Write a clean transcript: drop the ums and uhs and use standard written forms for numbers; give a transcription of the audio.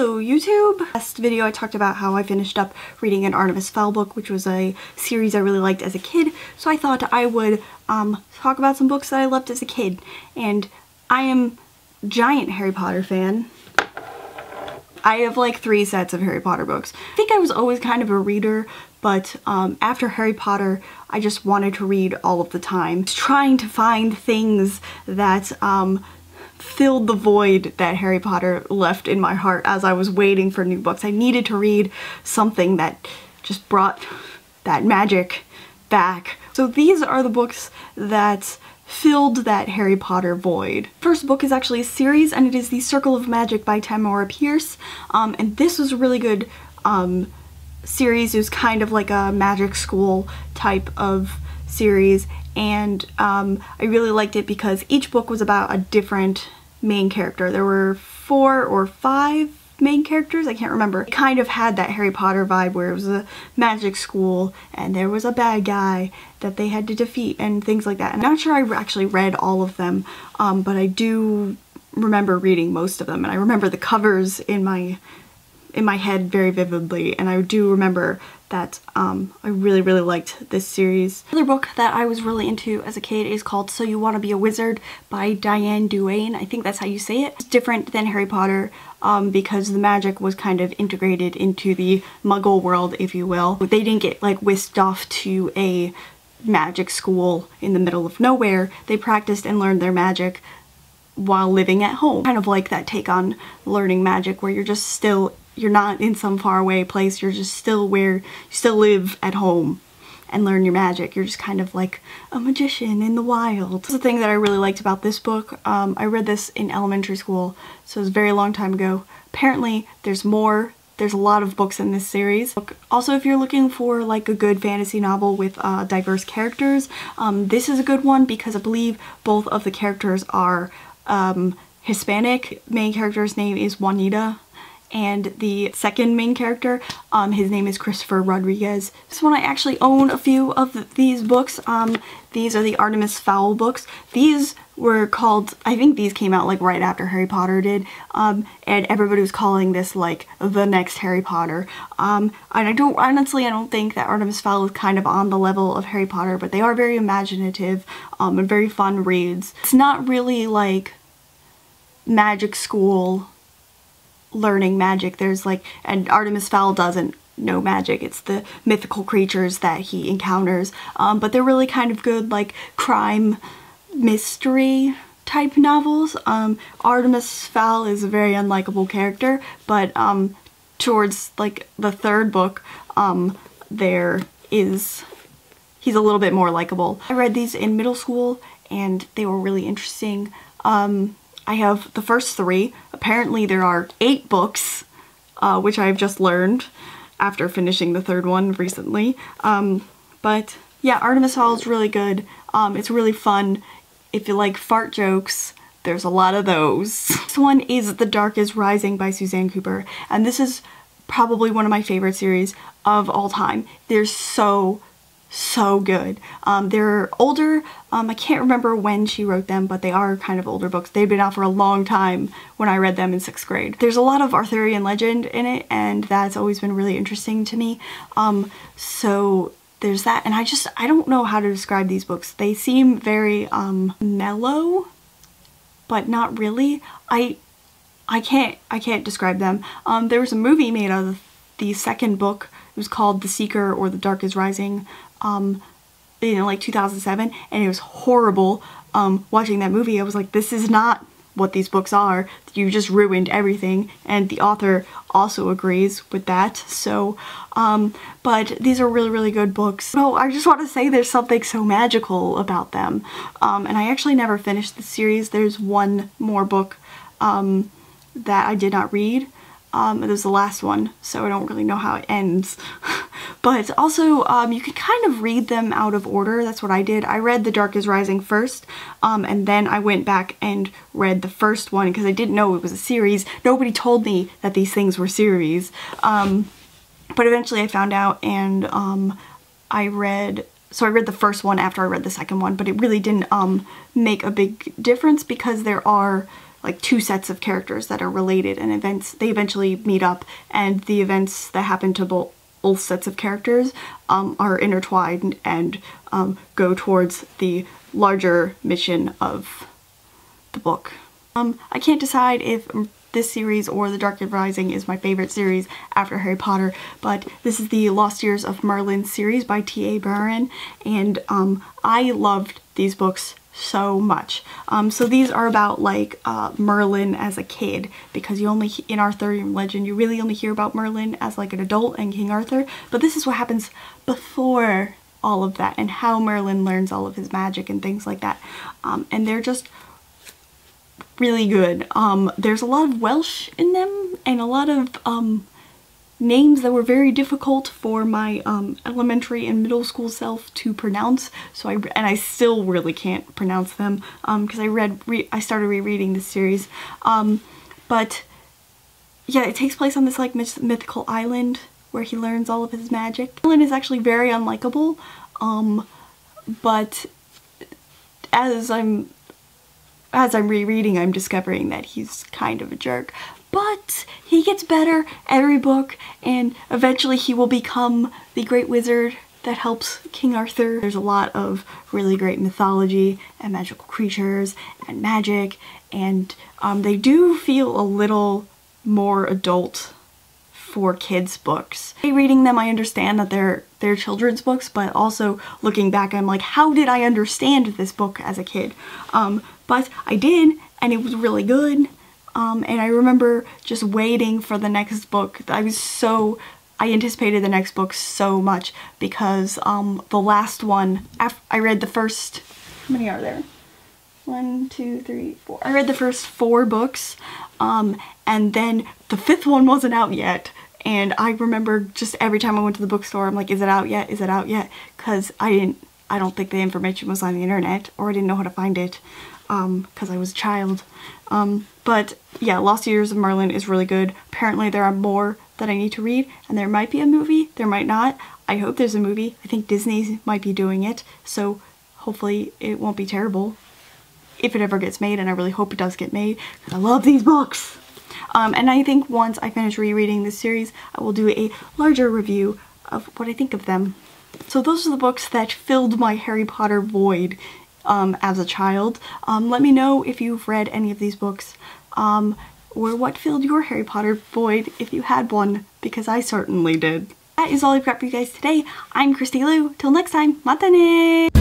Hello YouTube! Last video I talked about how I finished up reading an Artemis Fowl book, which was a series I really liked as a kid, so I thought I would talk about some books that I loved as a kid. And I am a giant Harry Potter fan. I have like 3 sets of Harry Potter books. I think I was always kind of a reader, but after Harry Potter I just wanted to read all of the time. Trying to find things that filled the void that Harry Potter left in my heart as I was waiting for new books. I needed to read something that just brought that magic back. So these are the books that filled that Harry Potter void. First book is actually a series, and it is The Circle of Magic by Tamora Pierce. And this was a really good series. It was kind of like a magic school type of series, and I really liked it because each book was about a different main character. There were 4 or 5 main characters, I can't remember. It kind of had that Harry Potter vibe where it was a magic school and there was a bad guy that they had to defeat and things like that. And I'm not sure I actually read all of them, but I do remember reading most of them, and I remember the covers in my head very vividly, and I do remember that I really liked this series. Another book that I was really into as a kid is called So You Want to Be a Wizard by Diane Duane. I think that's how you say it. It's different than Harry Potter because the magic was kind of integrated into the Muggle world, if you will. They didn't get like whisked off to a magic school in the middle of nowhere. They practiced and learned their magic while living at home. Kind of like that take on learning magic where you're not in some faraway place, you're just still where you still live at home and learn your magic. You're just kind of like a magician in the wild. That's the thing that I really liked about this book. I read this in elementary school, so it was a very long time ago. Apparently there's more. There's a lot of books in this series. Also, if you're looking for like a good fantasy novel with diverse characters, this is a good one because I believe both of the characters are Hispanic. Main character's name is Juanita, and the second main character, his name is Christopher Rodriguez. This one I actually own a few of these books. These are the Artemis Fowl books. These were called, I think these came out like right after Harry Potter did, and everybody was calling this like the next Harry Potter. And I don't think that Artemis Fowl is kind of on the level of Harry Potter, but they are very imaginative and very fun reads. It's not really like magic school learning magic. There's like, and Artemis Fowl doesn't know magic. It's the mythical creatures that he encounters, but they're really kind of good like crime mystery type novels. Artemis Fowl is a very unlikable character, but towards like the 3rd book he's a little bit more likable. I read these in middle school and they were really interesting. I have the first 3. Apparently there are 8 books, which I've just learned after finishing the 3rd one recently. But yeah, Artemis Fowl is really good. It's really fun. If you like fart jokes, there's a lot of those. This one is The Dark is Rising by Suzanne Cooper, and this is probably one of my favorite series of all time. They're so good. They're older. I can't remember when she wrote them, but they are kind of older books. They've been out for a long time when I read them in 6th grade. There's a lot of Arthurian legend in it, and that's always been really interesting to me. So there's that, and I don't know how to describe these books. They seem very mellow, but not really. I can't describe them. There was a movie made out of the 2nd book. It was called The Seeker or The Dark is Rising, in like 2007, and it was horrible. Watching that movie, I was like, this is not what these books are. You just ruined everything, and the author also agrees with that. So, but these are really good books. So I just want to say there's something so magical about them. And I actually never finished the series. There's one more book that I did not read. It was the last one, so I don't really know how it ends. But also, you can kind of read them out of order. That's what I did. I read The Dark is Rising first, and then I went back and read the first one because I didn't know it was a series. Nobody told me that these things were series. But eventually I found out, and I read the first one after I read the second one, but it really didn't make a big difference because there are like two sets of characters that are related, and they eventually meet up, and the events that happen to both sets of characters are intertwined and go towards the larger mission of the book. I can't decide if this series or The Dark Rising is my favorite series after Harry Potter, but this is the Lost Years of Merlin series by T.A. Barron, and I loved these books so much. So these are about like Merlin as a kid, because you only, in Arthurian legend, you really only hear about Merlin as like an adult and King Arthur, but this is what happens before all of that and how Merlin learns all of his magic and things like that. And they're just really good. There's a lot of Welsh in them and a lot of names that were very difficult for my elementary and middle school self to pronounce, so I still really can't pronounce them because I started rereading this series. But yeah, it takes place on this like mythical island where he learns all of his magic. Merlin is actually very unlikable, but as I'm rereading, I'm discovering that he's kind of a jerk. But he gets better every book, and eventually he will become the great wizard that helps King Arthur. There's a lot of really great mythology and magical creatures and magic, and they do feel a little more adult for kids books. Reading them, I understand that they're children's books, but also looking back, I'm like, how did I understand this book as a kid? But I did, and it was really good. And I remember just waiting for the next book. I anticipated the next book so much because the last one, I read the first, how many are there? 1, 2, 3, 4. I read the first 4 books, and then the 5th one wasn't out yet. And I remember just every time I went to the bookstore, I'm like, is it out yet? Is it out yet? Because I don't think the information was on the internet, or I didn't know how to find it, because I was a child. But yeah, Lost Years of Merlin is really good. Apparently there are more that I need to read, and there might be a movie, there might not. I hope there's a movie. I think Disney might be doing it, so hopefully it won't be terrible if it ever gets made, and I really hope it does get made, because I love these books. And I think once I finish rereading this series, I will do a larger review of what I think of them. So those are the books that filled my Harry Potter void as a child. Let me know if you've read any of these books, or what filled your Harry Potter void if you had one, because I certainly did. That is all I've got for you guys today. I'm Christy Lou. Till next time, mata ne!